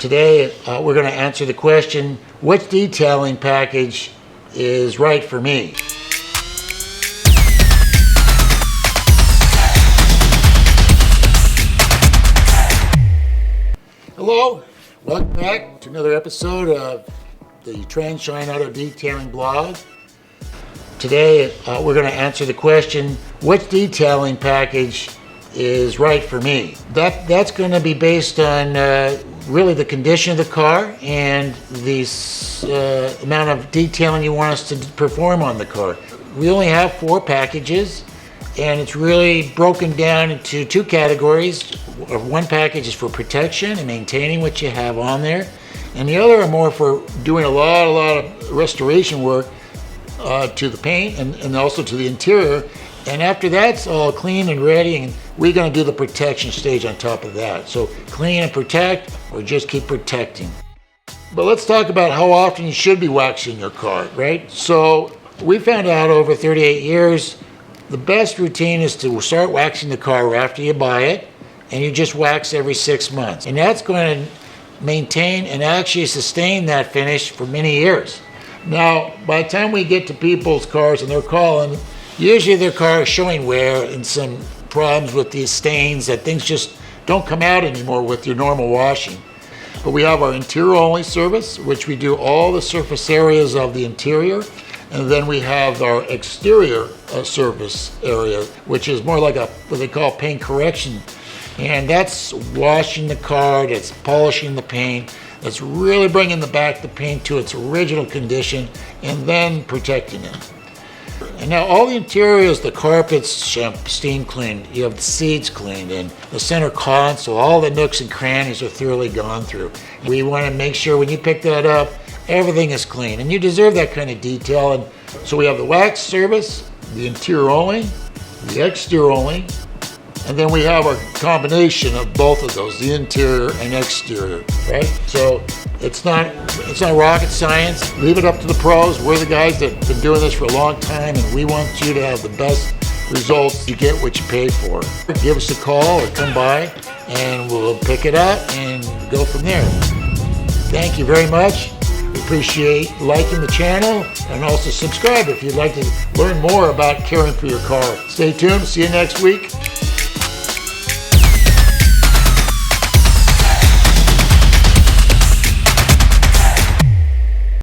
Today we're going to answer the question, which detailing package is right for me? Hello, welcome back to another episode of the Transhine Auto Detailing blog. Today we're going to answer the question, which detailing package is right for me? That's going to be based on really the condition of the car and the amount of detailing you want us to perform on the car. We only have 4 packages, and it's really broken down into 2 categories. One package is for protection and maintaining what you have on there, and the other are more for doing a lot of restoration work to the paint and also to the interior. And after that's all clean and ready, and we're going to do the protection stage on top of that. So clean and protect, or just keep protecting. But let's talk about how often you should be waxing your car, right? So we found out over 38 years, the best routine is to start waxing the car after you buy it, and you just wax every 6 months. And that's going to maintain and actually sustain that finish for many years. Now, by the time we get to people's cars and they're calling, usually their car is showing wear and some problems with these stains, that things just don't come out anymore with your normal washing. But we have our interior only service, which we do all the surface areas of the interior. And then we have our exterior service area, which is more like what they call paint correction. And that's washing the car, that's polishing the paint, that's really bringing the paint to its original condition, and then protecting it. And now all the interiors, the carpets, steam cleaned, you have the seats cleaned, and the center console, all the nooks and crannies are thoroughly gone through. We want to make sure when you pick that up, everything is clean, and you deserve that kind of detail. And so we have the wax service, the interior only, the exterior only, and then we have our combination of both of those, the interior and exterior, right? So it's not rocket science. Leave it up to the pros. We're the guys that have been doing this for a long time, and we want you to have the best results. You get what you pay for. Give us a call or come by, and we'll pick it up and go from there. Thank you very much. We appreciate liking the channel, and also subscribe if you'd like to learn more about caring for your car. Stay tuned. See you next week.